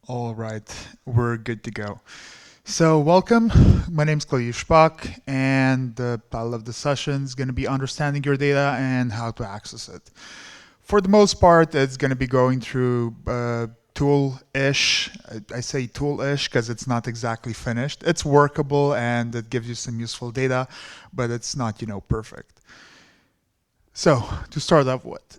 All right, we're good to go. So, welcome. My name's Claudiu Spac, and the title of the session is going to be Understanding Your Data and How to Access It. For the most part, it's going to be going through tool-ish. I say tool-ish because it's not exactly finished. It's workable and it gives you some useful data, but it's not, perfect. So, to start off with,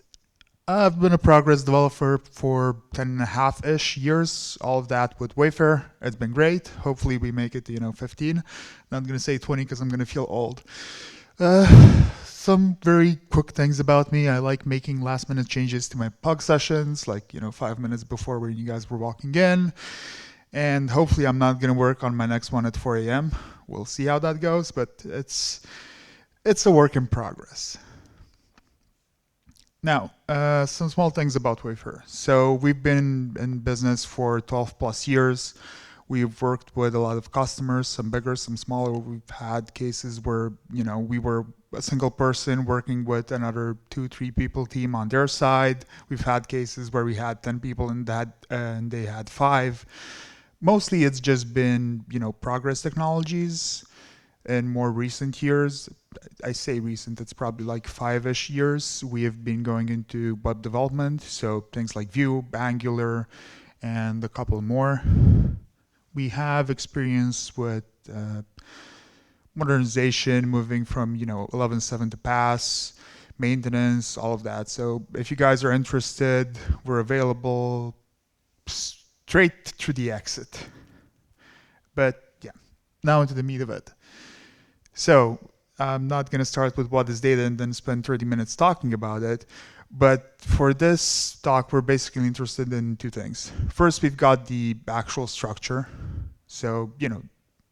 I've been a progress developer for 10 and a half-ish years, all of that with Wayfair. It's been great. Hopefully we make it to, 15. Not going to say 20 because I'm going to feel old. Some very quick things about me. I like making last-minute changes to my PUG sessions, like, 5 minutes before when you guys were walking in. And hopefully I'm not going to work on my next one at 4 a.m. We'll see how that goes, but it's a work in progress. Now, some small things about Wayfair. So we've been in business for 12 plus years. We've worked with a lot of customers, some bigger, some smaller. We've had cases where, we were a single person working with another 2, 3 people team on their side. We've had cases where we had 10 people and they had 5. Mostly it's just been, progress technologies. In more recent years, I say recent, it's probably like 5-ish years, we have been going into web development, so things like Vue, Angular, and a couple more. We have experience with modernization, moving from 11.7 to PASS, maintenance, all of that. So if you guys are interested, we're available straight through the exit. But yeah, now into the meat of it. So I'm not going to start with what is data and then spend 30 minutes talking about it. But for this talk, we're basically interested in 2 things. First, we've got the actual structure. So,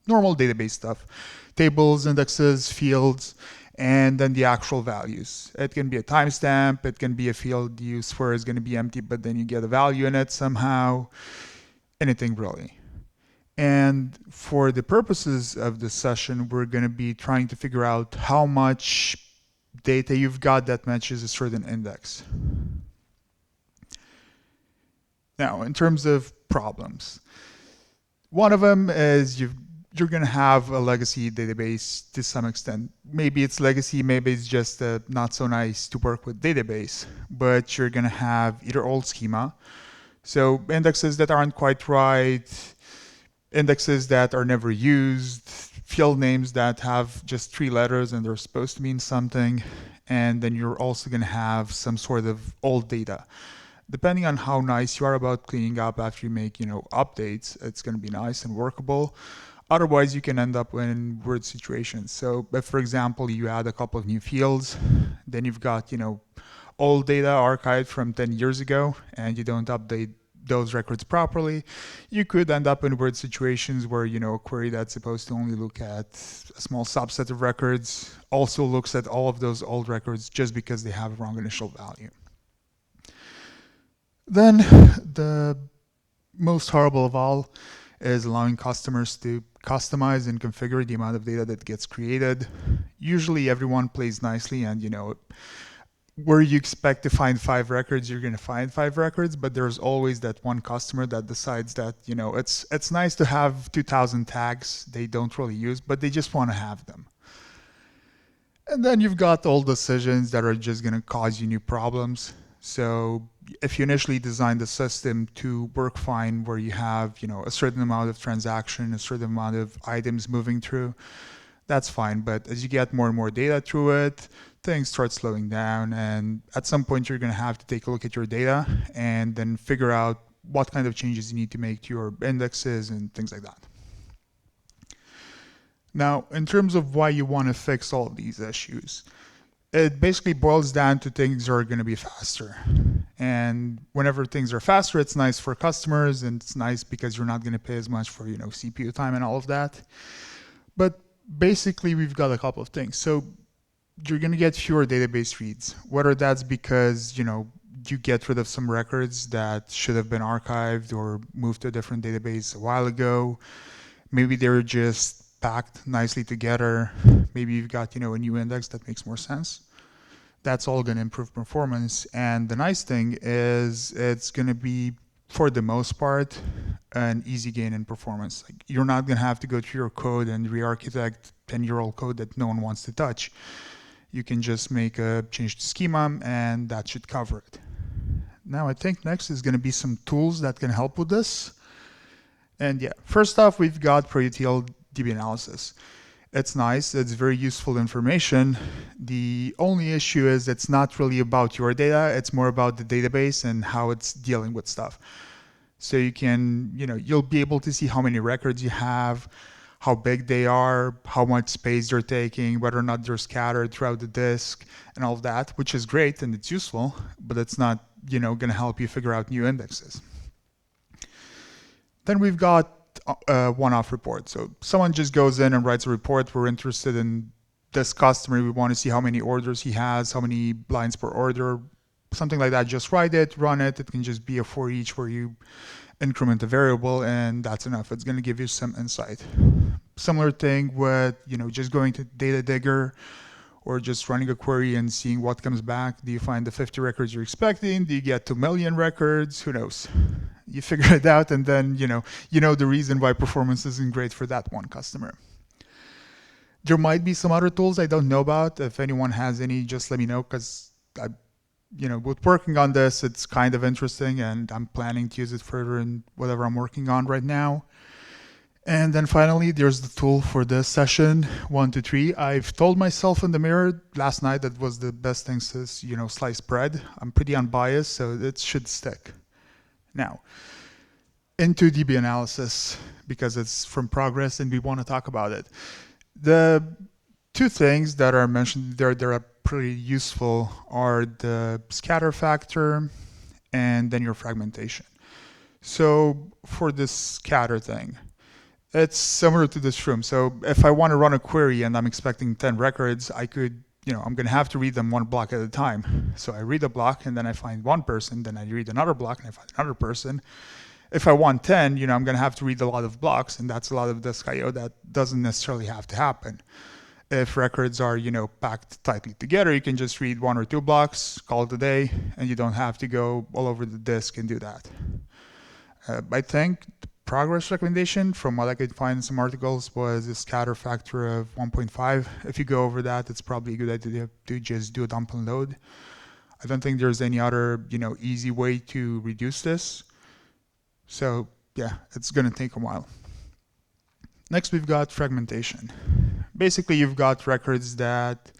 normal database stuff, tables, indexes, fields, and then the actual values. It can be a timestamp. It can be a field you swear is going to be empty, but then you get a value in it somehow. Anything really. And for the purposes of this session, we're going to be trying to figure out how much data you've got that matches a certain index. Now, in terms of problems, one of them is you're going to have a legacy database to some extent. Maybe it's legacy, maybe it's just not so nice to work with database, but you're going to have either old schema, so indexes that aren't quite right, indexes that are never used, field names that have just 3 letters and they're supposed to mean something, and then you're also going to have some sort of old data. Depending on how nice you are about cleaning up after you make, updates, it's going to be nice and workable. Otherwise, you can end up in weird situations. So if, for example, you add a couple of new fields, then you've got, old data archived from 10 years ago, and you don't update those records properly, you could end up in weird situations where, a query that's supposed to only look at a small subset of records also looks at all of those old records just because they have a wrong initial value. Then the most horrible of all is allowing customers to customize and configure the amount of data that gets created. Usually everyone plays nicely and, where you expect to find 5 records, you're going to find 5 records, but there's always that one customer that decides that, it's nice to have 2,000 tags they don't really use, but they just want to have them. And then you've got old decisions that are just going to cause you new problems. So if you initially designed the system to work fine where you have, a certain amount of transaction, a certain amount of items moving through, that's fine. But as you get more and more data through it, things start slowing down. And at some point, you're going to have to take a look at your data and then figure out what kind of changes you need to make to your indexes and things like that. Now, in terms of why you want to fix all of these issues, it basically boils down to things are going to be faster. And whenever things are faster, it's nice for customers and it's nice because you're not going to pay as much for, CPU time and all of that. But basically, we've got a couple of things. So you're going to get fewer database reads, whether that's because, you get rid of some records that should have been archived or moved to a different database a while ago. Maybe they're just packed nicely together. Maybe you've got, a new index that makes more sense. That's all going to improve performance. And the nice thing is it's going to be, for the most part, an easy gain in performance. Like, you're not going to have to go through your code and re-architect 10-year-old code that no one wants to touch. You can just make a change to schema, and that should cover it. Now, I think next is going to be some tools that can help with this. And yeah, first off, we've got ProUtl DB analysis. It's nice, it's very useful information. The only issue is it's not really about your data, it's more about the database and how it's dealing with stuff. So you can, you'll be able to see how many records you have, how big they are, how much space they're taking, whether or not they're scattered throughout the disk, and all of that, which is great and it's useful, but it's not, going to help you figure out new indexes. Then we've got a one-off report. So someone just goes in and writes a report. We're interested in this customer. We want to see how many orders he has, how many lines per order, something like that. Just write it, run it. It can just be a for each where you increment a variable, and that's enough. It's going to give you some insight. Similar thing with, just going to Data Digger or just running a query and seeing what comes back. Do you find the 50 records you're expecting? Do you get 2 million records? Who knows? You figure it out, and then you know the reason why performance isn't great for that one customer. There might be some other tools I don't know about. If anyone has any, just let me know, because with working on this, it's kind of interesting, and I'm planning to use it further in whatever I'm working on right now. And then finally, there's the tool for this session, 1, 2, 3. I've told myself in the mirror last night that was the best thing since, sliced bread. I'm pretty unbiased, so it should stick. Now, into DB analysis, because it's from progress and we want to talk about it. The two things that are mentioned there that are pretty useful are the scatter factor and then your fragmentation. So for this scatter thing, it's similar to this room. So if I want to run a query and I'm expecting 10 records, I could, I'm going to have to read them one block at a time. So I read a block and then I find one person, then I read another block and I find another person. If I want 10, I'm going to have to read a lot of blocks, and that's a lot of disk I/O that doesn't necessarily have to happen. If records are, packed tightly together, you can just read 1 or 2 blocks, call it a day, and you don't have to go all over the disk and do that. I think the progress recommendation, from what I could find in some articles, was a scatter factor of 1.5. If you go over that, it's probably a good idea to just do a dump and load. I don't think there's any other, easy way to reduce this. So yeah, it's going to take a while. Next, we've got fragmentation. Basically, you've got records that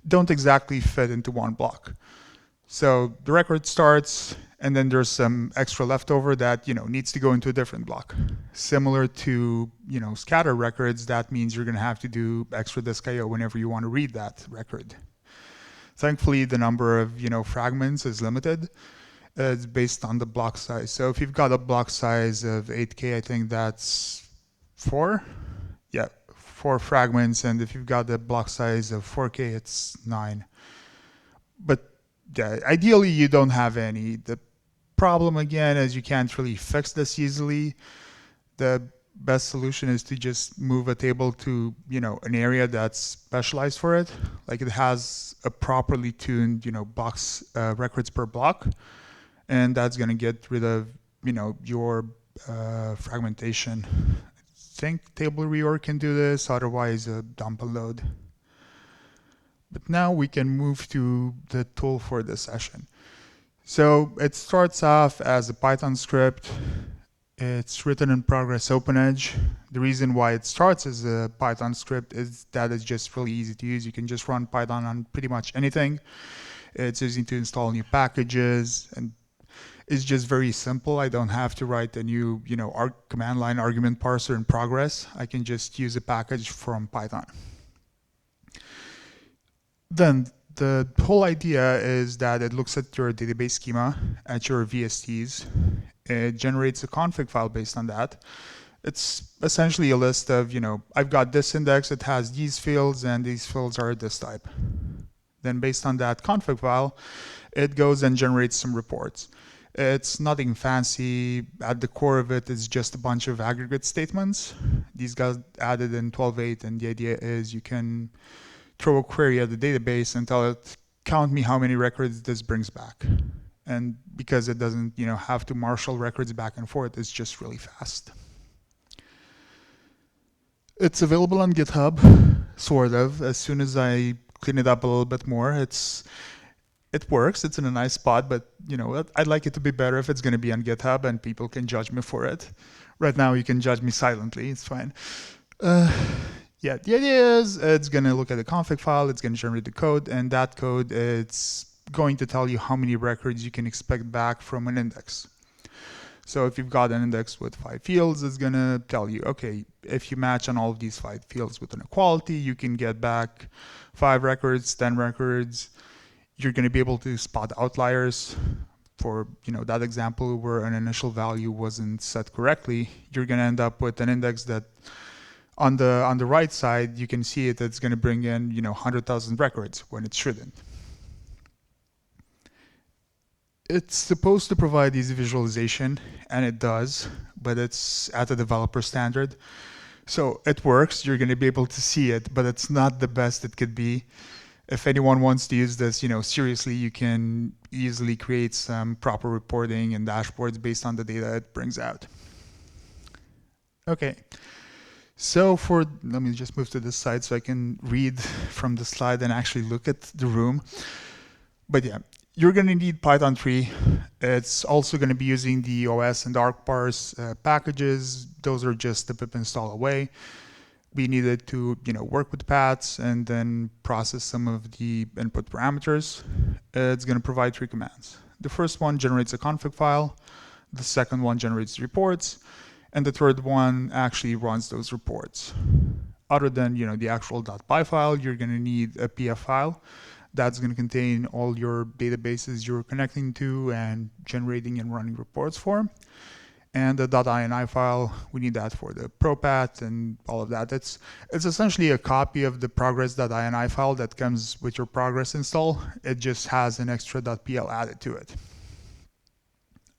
don't exactly fit into one block. So the record starts, and then there's some extra leftover that needs to go into a different block. Similar to scatter records, that means you're going to have to do extra disk I/O whenever you want to read that record. Thankfully, the number of fragments is limited. It's based on the block size. So if you've got a block size of 8K, I think that's 4. Yeah, 4 fragments. And if you've got a block size of 4K, it's 9. But yeah, ideally, you don't have any. The problem, again, is you can't really fix this easily. The best solution is to just move a table to, an area that's specialized for it. Like it has a properly tuned, box records per block. And that's going to get rid of, your fragmentation. I think table reorg can do this, otherwise a dump and load. But now we can move to the tool for this session. So it starts off as a Python script. It's written in Progress OpenEdge. The reason why it starts as a Python script is that it's just really easy to use. You can just run Python on pretty much anything. It's easy to install new packages, and it's just very simple. I don't have to write a new, command line argument parser in Progress. I can just use a package from Python. Then the whole idea is that it looks at your database schema, at your VSTs. It generates a config file based on that. It's essentially a list of, I've got this index, it has these fields, and these fields are this type. Then based on that config file, it goes and generates some reports. It's nothing fancy. At the core of it is just a bunch of aggregate statements. These got added in 12.8, and the idea is you can throw a query at the database and tell it, count me how many records this brings back. And because it doesn't, have to marshal records back and forth, it's just really fast. It's available on GitHub, sort of. As soon as I clean it up a little bit more, it works. It's in a nice spot, but I'd like it to be better if it's going to be on GitHub and people can judge me for it. Right now, you can judge me silently. It's fine. Yeah, the idea is it's going to look at the config file, it's going to generate the code, and that code, it's going to tell you how many records you can expect back from an index. So if you've got an index with 5 fields, it's going to tell you, okay, if you match on all of these 5 fields with an equality, you can get back 5 records, 10 records. You're going to be able to spot outliers. For that example where an initial value wasn't set correctly, you're going to end up with an index that on the right side, you can see it, it's going to bring in 100,000 records when it shouldn't. It's supposed to provide easy visualization, and it does, but it's at a developer standard. So it works, you're going to be able to see it, but it's not the best it could be. If anyone wants to use this, seriously, you can easily create some proper reporting and dashboards based on the data it brings out. Okay. So let me just move to this side so I can read from the slide and actually look at the room. But yeah, you're going to need Python 3. It's also going to be using the OS and ArcParse packages. Those are just the pip install away. We needed to work with paths and then process some of the input parameters. It's going to provide 3 commands. The first one generates a config file. The second one generates reports. And the third one actually runs those reports. Other than the actual .py file, you're going to need a PF file that's going to contain all your databases you're connecting to and generating and running reports for. And the .ini file, we need that for the ProPath and all of that. It's essentially a copy of the progress.ini file that comes with your progress install. It just has an extra .pl added to it.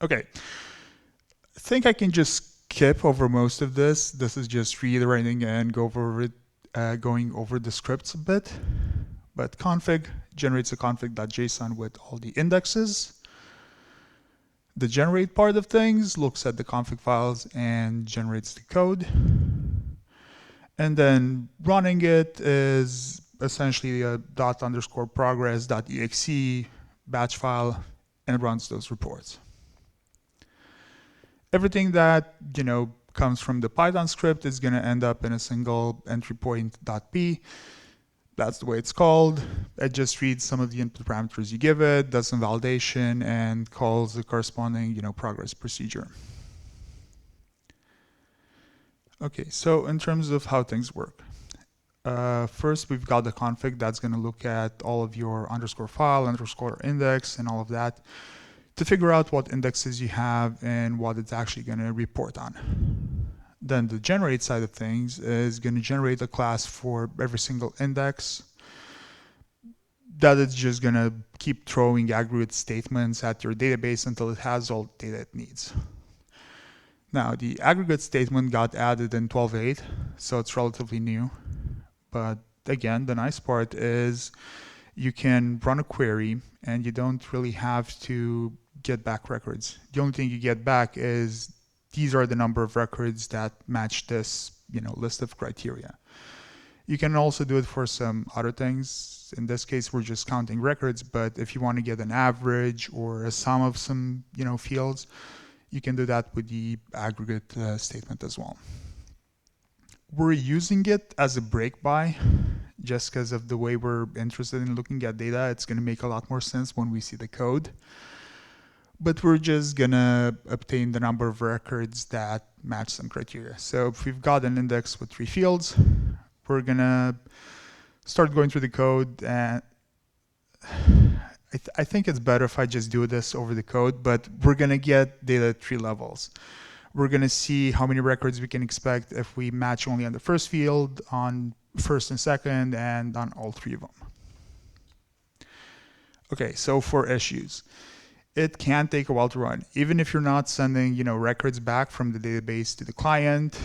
Okay, I think I can just skip over most of this. This is just reiterating and going over the scripts a bit. But config generates a config.json with all the indexes. The generate part of things looks at the config files and generates the code. And then running it is essentially a ._progress.exe batch file and runs those reports. Everything that comes from the Python script is going to end up in a single entry point.p. That's the way it's called. It just reads some of the input parameters you give it, does some validation, and calls the corresponding progress procedure. Okay, so in terms of how things work. First, we've got the config that's going to look at all of your underscore file, underscore index, and all of that to figure out what indexes you have and what it's actually going to report on. Then the generate side of things is going to generate a class for every single index that it's just going to keep throwing aggregate statements at your database until it has all the data it needs. Now, the aggregate statement got added in 12.8, so it's relatively new. But again, the nice part is you can run a query and you don't really have to get back records. The only thing you get back is these are the number of records that match this list of criteria. You can also do it for some other things. In this case, we're just counting records, but if you want to get an average or a sum of some fields, you can do that with the aggregate statement as well. We're using it as a break by just because of the way we're interested in looking at data. It's going to make a lot more sense when we see the code. But we're just going to obtain the number of records that match some criteria. So if we've got an index with 3 fields, we're going to start going through the code. And I think it's better if I just do this over the code, but we're going to get data at 3 levels. We're going to see how many records we can expect if we match only on the first field, on first and second, and on all 3 of them. Okay, so for issues. It can take a while to run. Even if you're not sending, records back from the database to the client,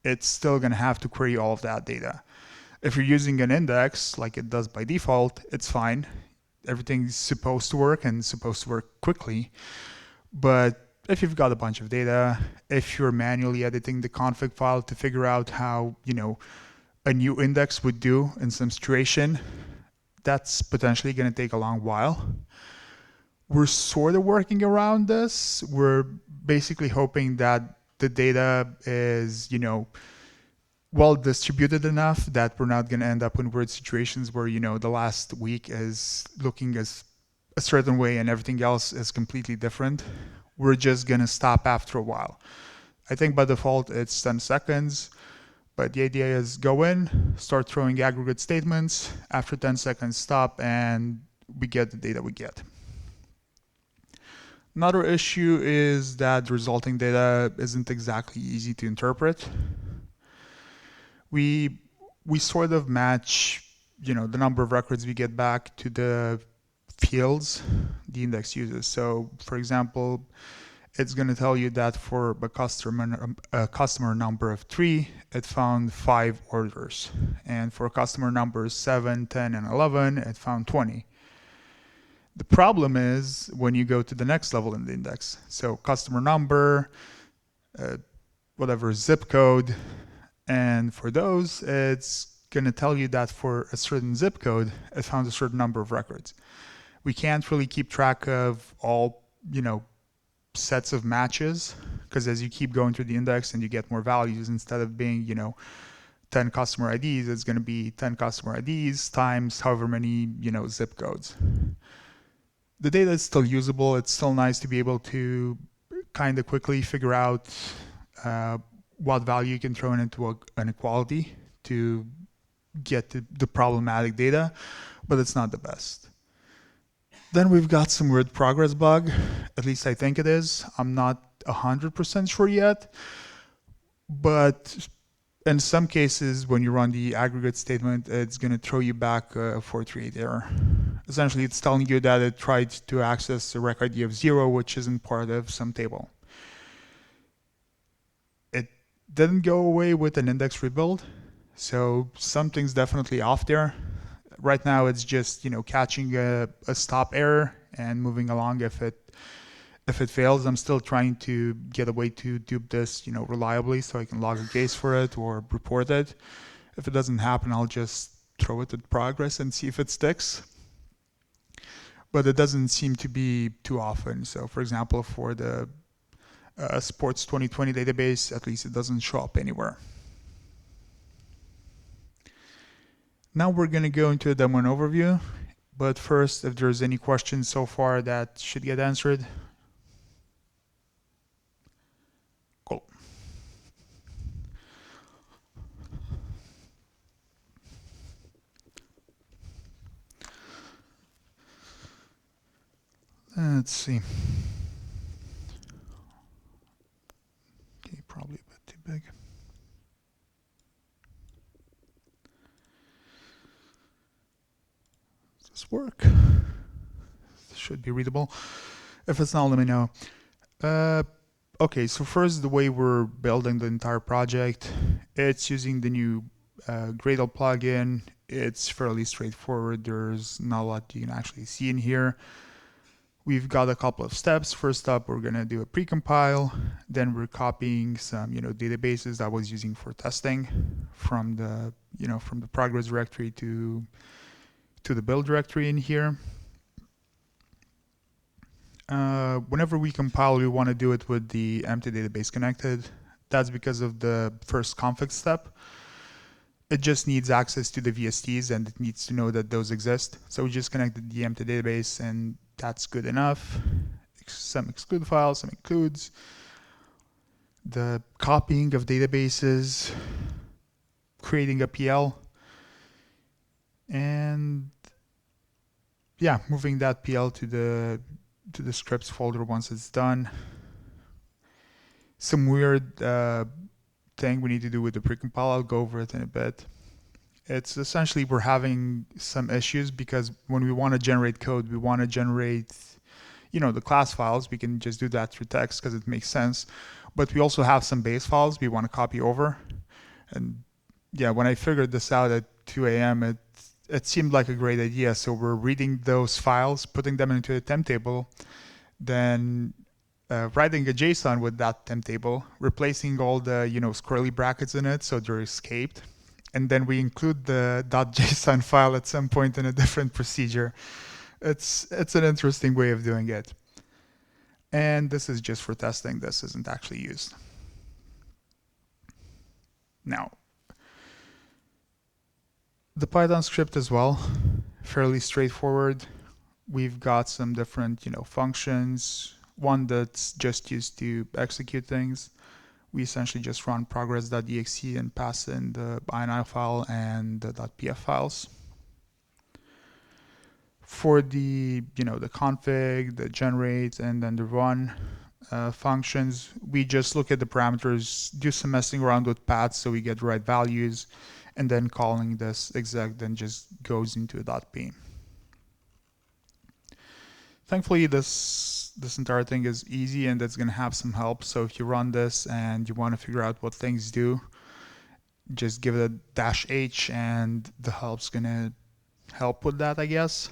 it's still going to have to query all of that data. If you're using an index, like it does by default, it's fine. everything's supposed to work and supposed to work quickly. But if you've got a bunch of data, if you're manually editing the config file to figure out how, a new index would do in some situation, that's potentially going to take a long while. We're sort of working around this. We're basically hoping that the data is, well distributed enough that we're not going to end up in weird situations where, the last week is looking as a certain way and everything else is completely different. We're just going to stop after a while. I think by default it's 10 seconds, but the idea is go in, start throwing aggregate statements, after 10 seconds stop, and we get the data we get. Another issue is that the resulting data isn't exactly easy to interpret. We sort of match, the number of records we get back to the fields the index uses. So, for example, it's going to tell you that for a customer number of 3, it found 5 orders. And for customer numbers 7, 10, and 11, it found 20. The problem is when you go to the next level in the index. So customer number, whatever zip code, and for those, it's going to tell you that for a certain zip code, it found a certain number of records. We can't really keep track of all, sets of matches, because as you keep going through the index and you get more values, instead of being 10 customer IDs, it's going to be 10 customer IDs times however many zip codes. The data is still usable. It's still nice to be able to kind of quickly figure out what value you can throw into an inequality to get the problematic data, but it's not the best. Then we've got some weird progress bug, at least I think it is. I'm not 100% sure yet, but in some cases, when you run the aggregate statement, it's going to throw you back a 438 error. Essentially, it's telling you that it tried to access a rec ID of 0, which isn't part of some table. It didn't go away with an index rebuild, so something's definitely off there. Right now, it's just catching a stop error and moving along. If it fails, I'm still trying to get a way to do this reliably, so I can log a case for it or report it. If it doesn't happen, I'll just throw it at progress and see if it sticks. But it doesn't seem to be too often. So, for example, for the Sports 2020 database, at least it doesn't show up anywhere. Now we're going to go into a demo and overview, but first, if there's any questions so far that should get answered. Cool. Let's see. Okay, probably a bit too big. Work. This should be readable. If it's not, let me know. Okay, so first, the way we're building the entire project, it's using the new Gradle plugin. It's fairly straightforward. There's not a lot you can actually see in here. We've got a couple of steps. First up, we're gonna do a precompile. Then we're copying some databases that I was using for testing from the from the progress directory to the build directory in here. Whenever we compile, we want to do it with the empty database connected. That's because of the first config step. It just needs access to the VSTs and it needs to know that those exist. So we just connected the empty database and that's good enough. Some exclude files, some includes. The copying of databases, creating a PL, and yeah, moving that PL to the scripts folder once it's done. Some weird thing we need to do with the precompile. I'll go over it in a bit. It's essentially we're having some issues because when we want to generate code, we want to generate the class files. We can just do that through text because it makes sense. But we also have some base files we want to copy over. And yeah, when I figured this out at 2 a.m., it seemed like a great idea. So we're reading those files, putting them into a temp table, then writing a JSON with that temp table, replacing all the squirrely brackets in it so they're escaped, and then we include the .json file at some point in a different procedure. It's an interesting way of doing it. And this is just for testing. This isn't actually used. Now, the Python script as well, fairly straightforward. We've got some different, functions. One that's just used to execute things. We essentially just run progress.exe and pass in the ini file and the .pf files. For the, the config, the generate, and then the run functions, we just look at the parameters, do some messing around with paths so we get the right values, and then calling this exec then just goes into a .p. Thankfully, this entire thing is easy and it's going to have some help. So if you run this and you want to figure out what things do, just give it a -h and the help's going to help with that, I guess.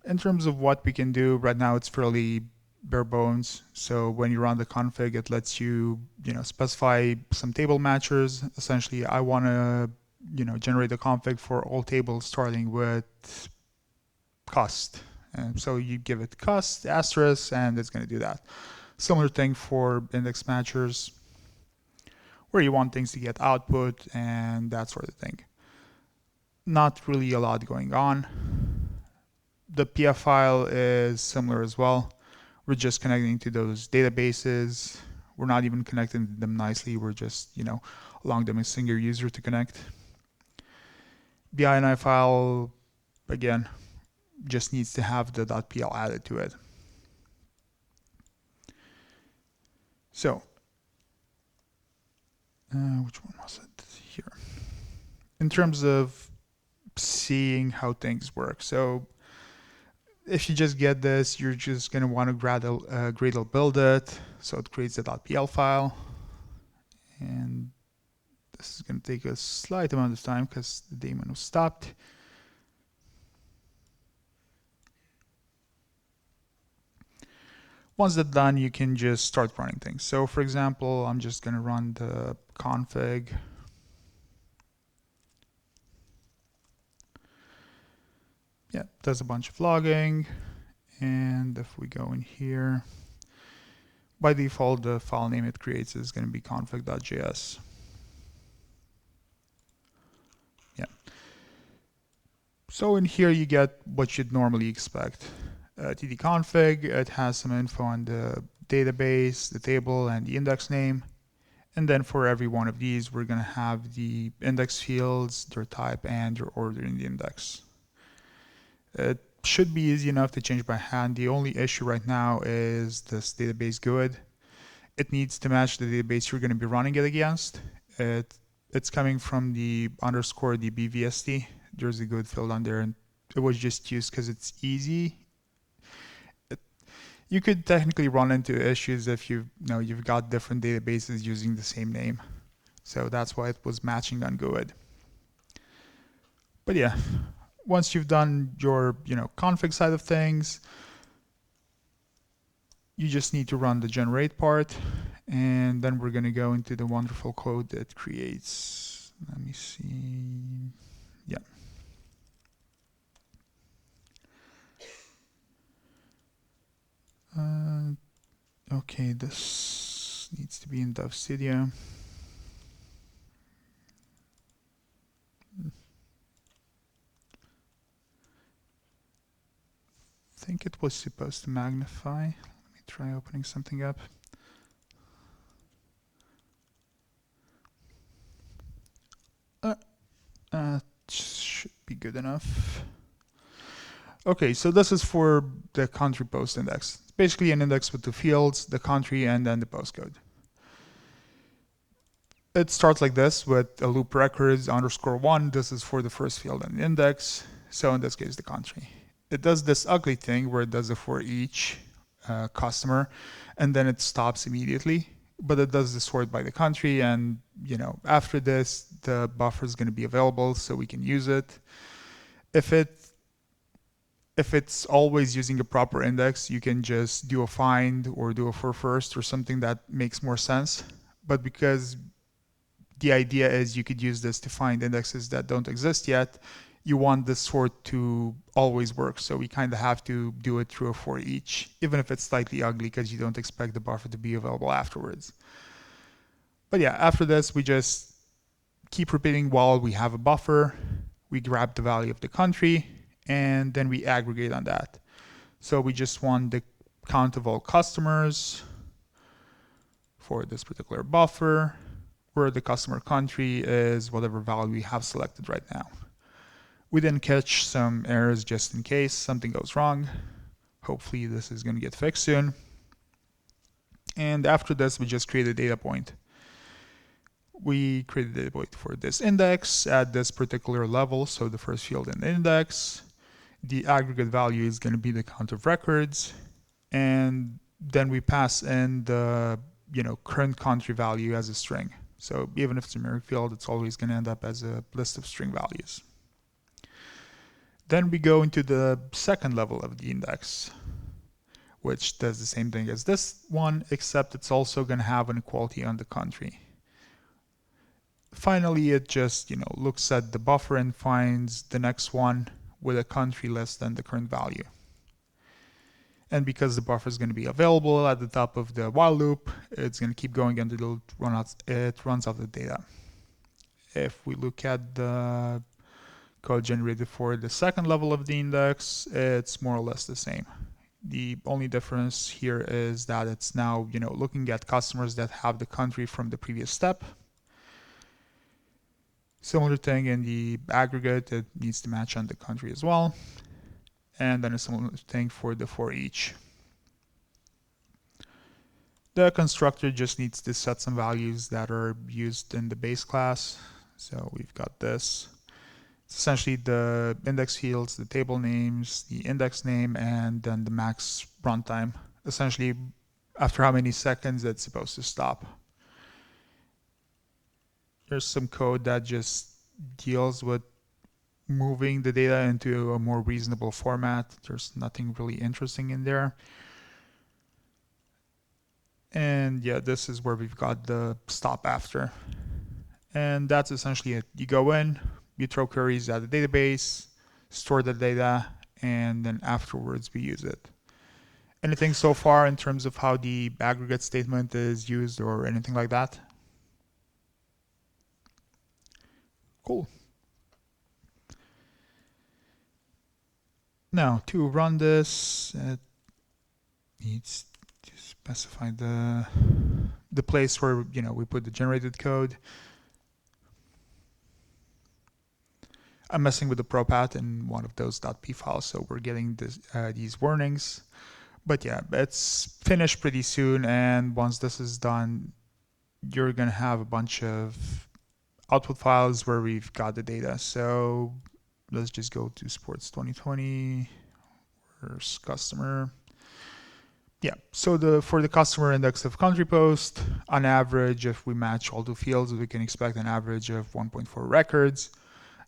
In terms of what we can do, right now it's fairly bare bones. So when you run the config, it lets you, specify some table matchers. Essentially, I want to, generate a config for all tables starting with cost. And so you give it cost, asterisk, and it's going to do that. Similar thing for index matchers, where you want things to get output and that sort of thing. Not really a lot going on. The PF file is similar as well. We're just connecting to those databases. We're not even connecting them nicely. We're just, allowing them a single user to connect. The ini file, again, just needs to have the .pl added to it. So, which one was it? Here. In terms of seeing how things work. So, if you just get this, you're just going to want to Gradle build it. So it creates a .pl file. And this is going to take a slight amount of time because the daemon was stopped. Once that's done, you can just start running things. So for example, I'm just going to run the config. Yeah, does a bunch of logging. And if we go in here, by default, the file name it creates is going to be config.js. Yeah. So in here, you get what you'd normally expect. tdconfig, it has some info on the database, the table, and the index name. And then for every one of these, we're going to have the index fields, their type, and their order in the index. It should be easy enough to change by hand. The only issue right now is this database GUID. It needs to match the database you're going to be running it against. It's coming from the _dbvst. There's a GUID field on there, and it was just used because it's easy. You could technically run into issues if you've got different databases using the same name. So that's why it was matching on GUID. But yeah, once you've done your config side of things, you just need to run the generate part, and then we're going to go into the wonderful code that creates, let me see, yeah. Okay, this needs to be in Dev Studio. I think it was supposed to magnify. Let me try opening something up. Should be good enough. Okay, so this is for the country post index. It's basically an index with two fields, the country and then the postcode. It starts like this with a loop records _1. This is for the first field in the index. So in this case, the country. It does this ugly thing where it does it for each customer, and then it stops immediately. but it does the sort by the country. And after this, the buffer is going to be available so we can use it. If it's always using a proper index, you can just do a find or do a for first or something that makes more sense. But because the idea is you could use this to find indexes that don't exist yet, you want this sort to always work. So we kind of have to do it through a for each, even if it's slightly ugly because you don't expect the buffer to be available afterwards. But yeah, after this, we just keep repeating while we have a buffer. We grab the value of the country, and then we aggregate on that. So we just want the count of all customers for this particular buffer, where the customer country is whatever value we have selected right now. We then catch some errors just in case something goes wrong. Hopefully this is going to get fixed soon. And after this, we just create a data point. We create a data point for this index at this particular level, so the first field in the index. The aggregate value is going to be the count of records, and then we pass in the current country value as a string. So even if it's a numeric field, it's always going to end up as a list of string values. Then we go into the second level of the index, which does the same thing as this one, except it's also going to have an equality on the country. Finally, it just looks at the buffer and finds the next one with a country less than the current value. And because the buffer is going to be available at the top of the while loop, it's going to keep going until it runs out of data. If we look at the code generated for the second level of the index, it's more or less the same. The only difference here is that it's now looking at customers that have the country from the previous step. Similar thing in the aggregate, it needs to match on the country as well. And then a similar thing for the for each. The constructor just needs to set some values that are used in the base class. So we've got this. It's essentially the index fields, the table names, the index name, and then the max runtime. Essentially, after how many seconds it's supposed to stop. There's some code that just deals with moving the data into a more reasonable format. There's nothing really interesting in there. And yeah, this is where we've got the stop after. And that's essentially it. You go in, you throw queries at the database, store the data, and then afterwards we use it. Anything so far in terms of how the aggregate statement is used or anything like that? Cool. Now, to run this, it needs to specify the place where we put the generated code. I'm messing with the propat in one of those .p files, so we're getting this, these warnings. But yeah, it's finished pretty soon, and once this is done, you're gonna have a bunch of output files where we've got the data. So let's just go to sports 2020. Where's customer? Yeah, so for the customer index of country post, on average, if we match all the fields, we can expect an average of 1.4 records.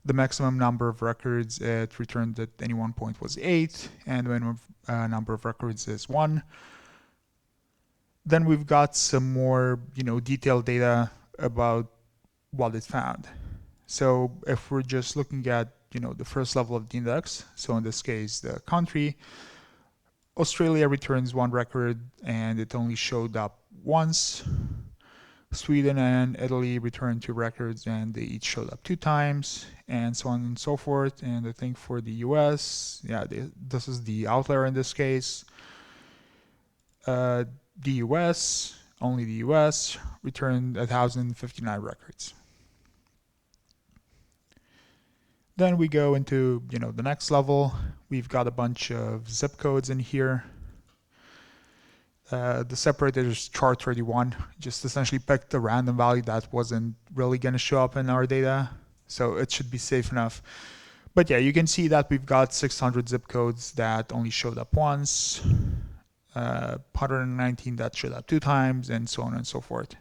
The maximum number of records it returned at any one point was 8, and the minimum number of records is 1. Then we've got some more, detailed data about what it found. So if we're just looking at, the first level of the index, so in this case, the country, Australia returns 1 record and it only showed up once. Sweden and Italy returned 2 records and they each showed up 2 times, and so on and so forth. And I think for the US, yeah, this is the outlier in this case. The US, only the US, returned 1,059 records. Then we go into, the next level. We've got a bunch of zip codes in here. The separator is chart31, just essentially picked a random value that wasn't really going to show up in our data, so it should be safe enough. But yeah, you can see that we've got 600 zip codes that only showed up once. 119 that showed up 2 times, and so on and so forth.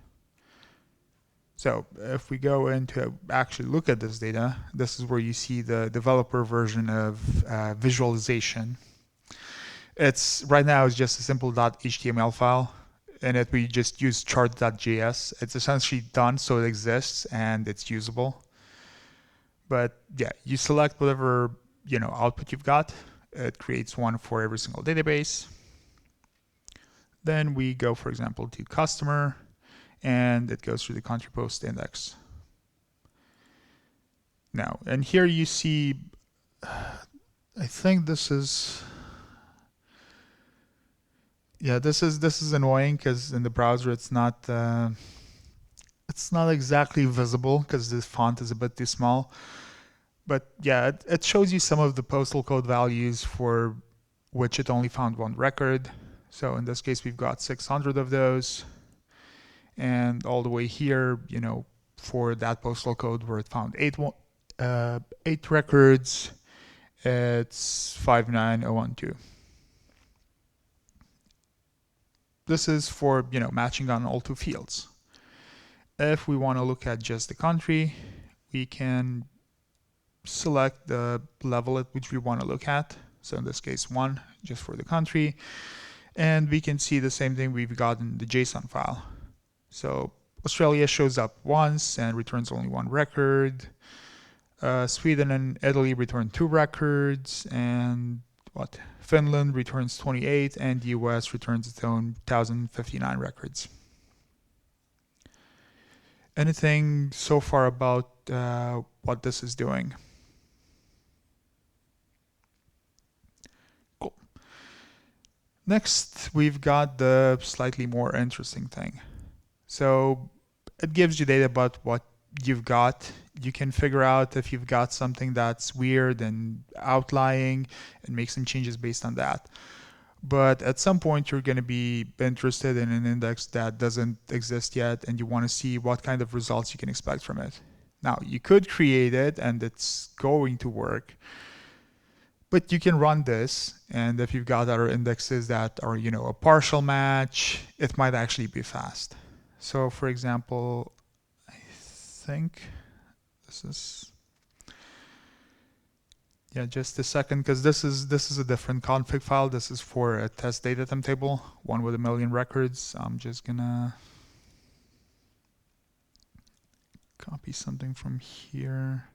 So if we go into actually look at this data, this is where you see the developer version of visualization. It's right now it's just a simple .html file. In it, we just use chart.js. It's essentially done, so it exists and it's usable. But yeah, you select whatever output you've got. It creates one for every single database. Then we go, for example, to customer, and it goes through the country post index. Now, and here you see, I think this is, yeah, this is annoying because in the browser it's not exactly visible because the font is a bit too small. But yeah, it shows you some of the postal code values for which it only found one record. So in this case, we've got 600 of those. And all the way here, for that postal code where it found eight records, it's 59012. This is for, matching on all 2 fields. If we want to look at just the country, we can select the level at which we want to look at. So in this case, 1, just for the country. And we can see the same thing we've got in the JSON file. So Australia shows up once and returns only 1 record. Sweden and Italy return 2 records. And Finland returns 28, and the US returns its own 1,059 records. Anything so far about what this is doing? Cool. Next, we've got the slightly more interesting thing. So it gives you data about what you've got. You can figure out if you've got something that's weird and outlying and make some changes based on that. But at some point, you're going to be interested in an index that doesn't exist yet, and you want to see what kind of results you can expect from it. Now, you could create it, and it's going to work. But you can run this, and if you've got other indexes that are, a partial match, it might actually be fast. So, for example, I think this is, yeah, just a second, because this is a different config file. This is for a test data item table, one with 1 million records. I'm just gonna copy something from here.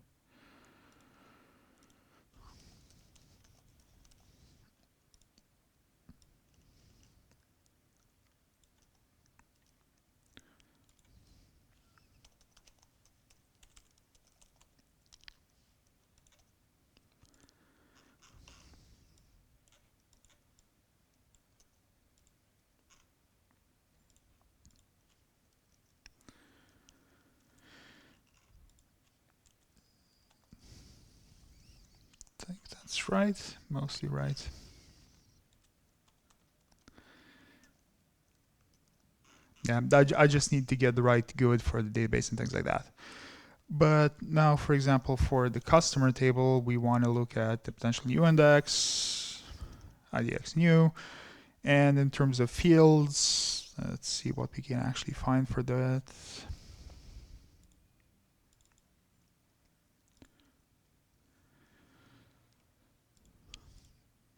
I think that's right, mostly right. Yeah, I just need to get the right GUID for the database and things like that. But now, for example, for the customer table, we want to look at the potential new index, IDX new, and in terms of fields, let's see what we can actually find for that.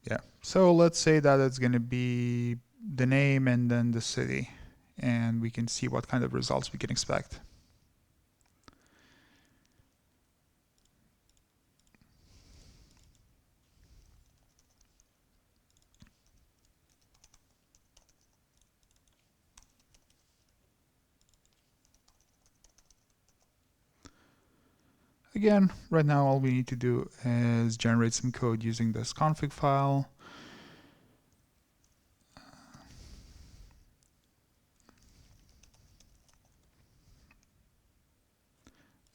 Yeah, so let's say that it's going to be the name and then the city, and we can see what kind of results we can expect. Again, right now all we need to do is generate some code using this config file.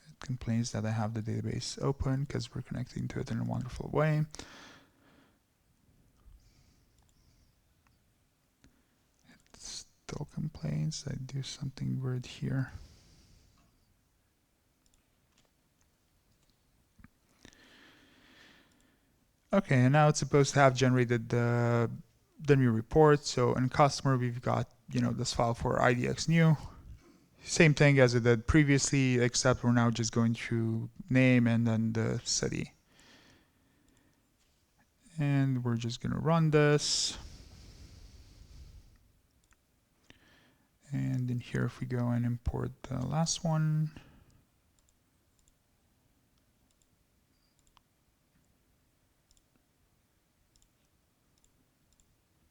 It complains that I have the database open because we're connecting to it in a wonderful way. It still complains. I do something weird here. Okay, and now it's supposed to have generated the Then we report. So in customer, we've got, this file for IDX new. Same thing as it did previously, except we're now just going through name and then the city. And we're just going to run this. And in here, if we go and import the last one,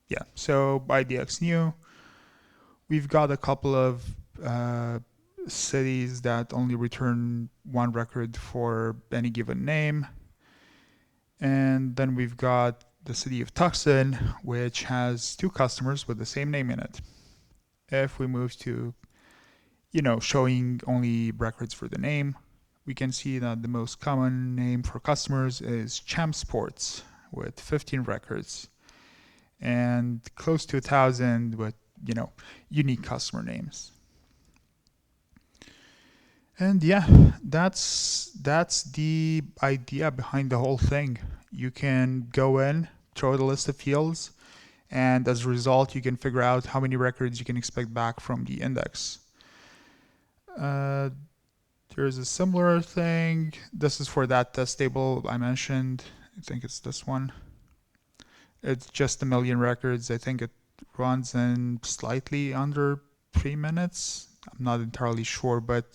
yeah, so IDX new, we've got a couple of cities that only return one record for any given name. And then we've got the city of Tucson, which has 2 customers with the same name in it. If we move to, showing only records for the name, we can see that the most common name for customers is Champ Sports with 15 records and close to 1,000 with, unique customer names. And yeah, that's the idea behind the whole thing. You can go in, throw the list of fields, and as a result, you can figure out how many records you can expect back from the index. There's a similar thing. This is for that test table I mentioned. I think it's this one. It's just 1 million records. I think it runs in slightly under 3 minutes. I'm not entirely sure, but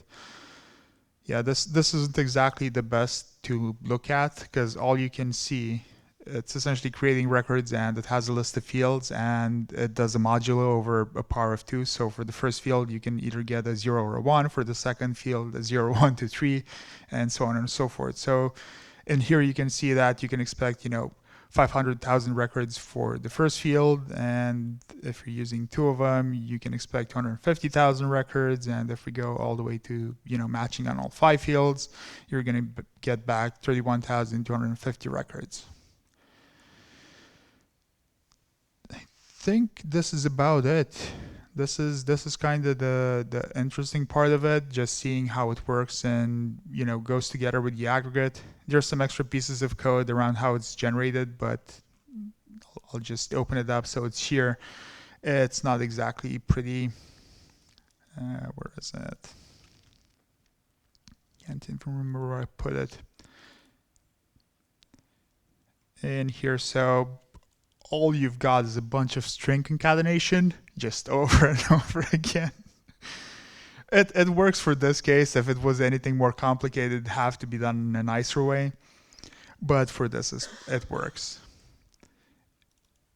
yeah, this isn't exactly the best to look at because all you can see, it's essentially creating records and it has a list of fields and it does a modulo over a power of 2. So for the first field, you can either get a 0 or a 1. For the second field, a 0, 1, 2, 3, and so on and so forth. So in here, you can see that you can expect, 500,000 records for the first field, and if you're using 2 of them, you can expect 250,000 records. And if we go all the way to matching on all 5 fields, you're going to get back 31,250 records. I think this is about it. This is kind of the interesting part of it, just seeing how it works and goes together with the aggregate. There's some extra pieces of code around how it's generated, but I'll just open it up so it's here. It's not exactly pretty. Where is it? Can't even remember where I put it. In here, so all you've got is a bunch of string concatenation just over and over again. It works for this case. If it was anything more complicated, it'd have to be done in a nicer way. But for this, it works.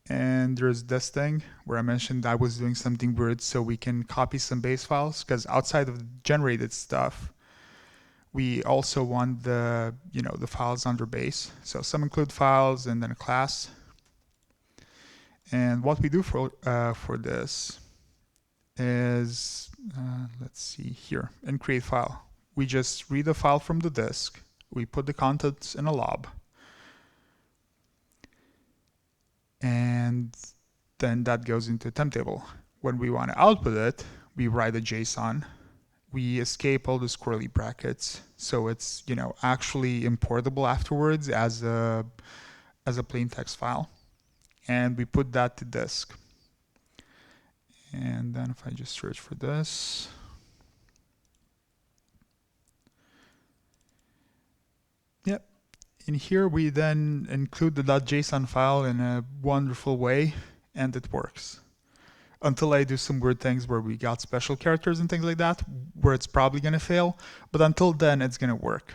And there's this thing where I mentioned I was doing something weird so we can copy some base files, because outside of the generated stuff, we also want the files under base. So some include files and then a class. And what we do for this is, let's see here, in create file. We just read the file from the disk. We put the contents in a lob. And then that goes into a temp table. When we want to output it, we write a JSON. We escape all the squirrely brackets, so it's actually importable afterwards as a plain text file. And we put that to disk. And then if I just search for this, yep. In here, we then include the .json file in a wonderful way, and it works. Until I do some weird things where we got special characters and things like that, where it's probably going to fail. But until then, it's going to work.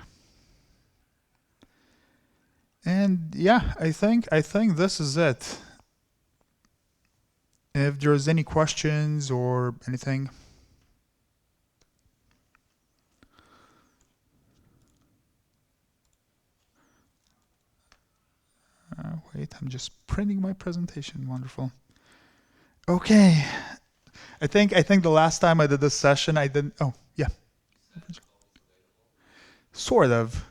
And yeah, I think this is it. If there's any questions or anything. Wait, I'm just printing my presentation. Wonderful. Okay. I think the last time I did this session, I didn't. Oh, yeah. Sort of.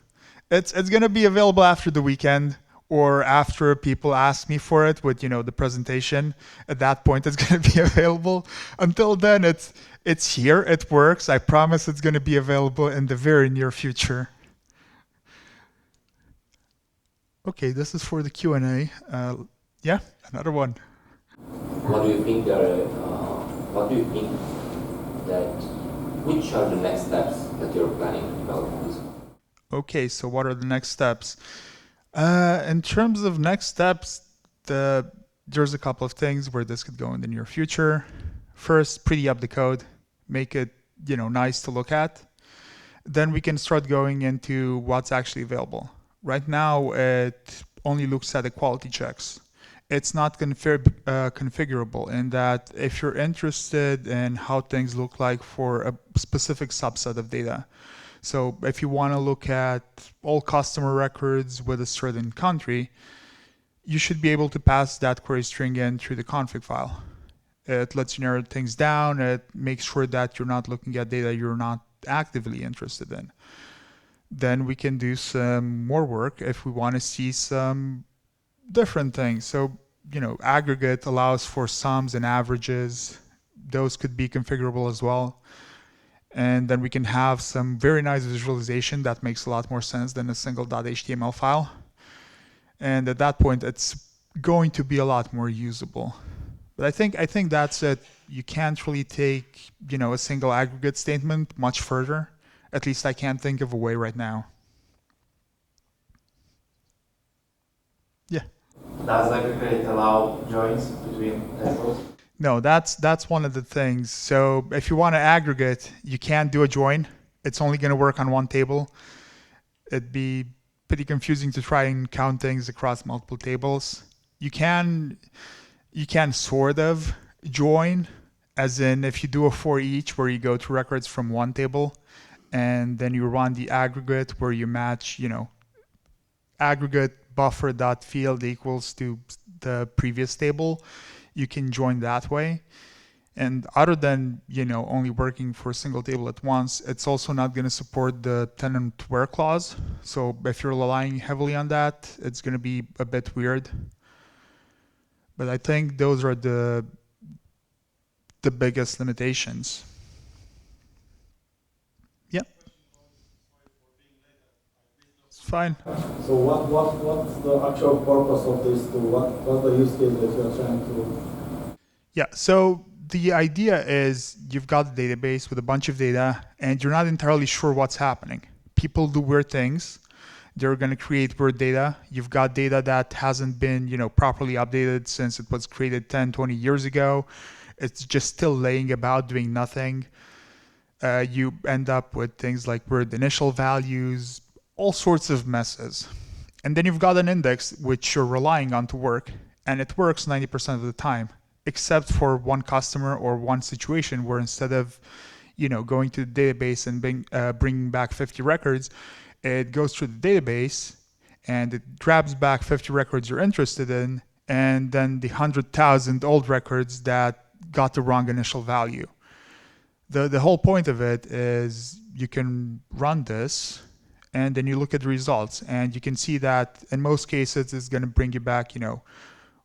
It's going to be available after the weekend or after people ask me for it with, the presentation. At that point, it's going to be available. Until then, it's here. It works. I promise it's going to be available in the very near future. Okay, this is for the Q&A. Yeah, another one. What do you think what do you think that, which are the next steps that you're planning to develop on this one? Okay, so what are the next steps? In terms of next steps, there's a couple of things where this could go in the near future. First, pretty up the code, make it nice to look at. Then we can start going into what's actually available. Right now, it only looks at the quality checks. It's not configurable in that if you're interested in how things look like for a specific subset of data. So if you want to look at all customer records with a certain country, you should be able to pass that query string in through the config file. It lets you narrow things down. It makes sure that you're not looking at data you're not actively interested in. Then we can do some more work if we want to see some different things. So, aggregate allows for sums and averages. Those could be configurable as well. And then we can have some very nice visualization that makes a lot more sense than a single .html file. And at that point, it's going to be a lot more usable. But I think that's it. You can't really take, a single aggregate statement much further. At least I can't think of a way right now. Yeah. Does aggregate allow joins between tables? No, that's one of the things. So if you want to aggregate, you can't do a join. It's only going to work on one table. It'd be pretty confusing to try and count things across multiple tables. You can sort of join, as in if you do a for each where you go to records from one table and then you run the aggregate where you match, aggregate buffer.field equals to the previous table. You can join that way. And other than, only working for a single table at once, it's also not going to support the tenant where clause. So if you're relying heavily on that, it's going to be a bit weird. But I think those are the biggest limitations. Yeah. It's fine. So what's the actual purpose of this tool? What's the use case that you're trying to? Yeah, so the idea is you've got the database with a bunch of data and you're not entirely sure what's happening. People do weird things. They're going to create weird data. You've got data that hasn't been, properly updated since it was created 10, 20 years ago. It's just still laying about doing nothing. You end up with things like weird initial values, all sorts of messes. And then you've got an index which you're relying on to work, and it works 90% of the time, except for one customer or one situation where instead of, going to the database and bringing back 50 records, it goes through the database and it grabs back 50 records you're interested in, and then the 100,000 old records that got the wrong initial value. The whole point of it is you can run this and then you look at the results and you can see that in most cases it's going to bring you back,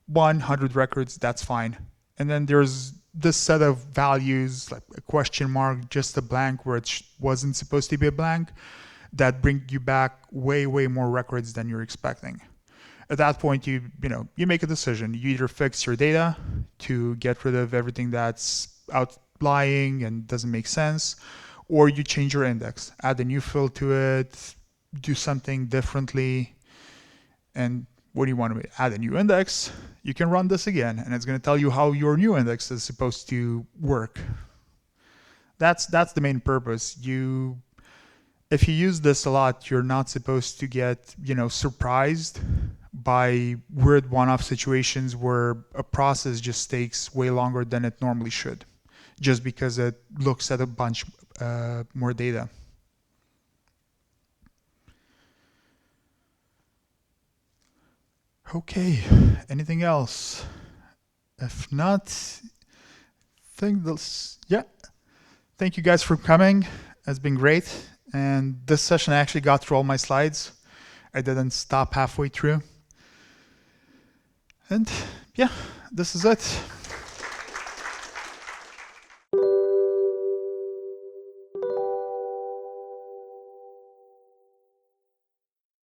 100 records, that's fine. And then there's this set of values like a question mark, just a blank where it wasn't supposed to be a blank, that bring you back way more records than you're expecting. At that point, you make a decision. You either fix your data to get rid of everything that's outlying and doesn't make sense, or you change your index, add a new field to it, do something differently. And when you want to add a new index, you can run this again, and it's going to tell you how your new index is supposed to work. That's the main purpose. If you use this a lot, you're not supposed to get, surprised by weird one-off situations where a process just takes way longer than it normally should, just because it looks at a bunch more data. Okay, anything else? If not, thank you guys for coming. It's been great. And this session I actually got through all my slides. I didn't stop halfway through. And yeah, this is it.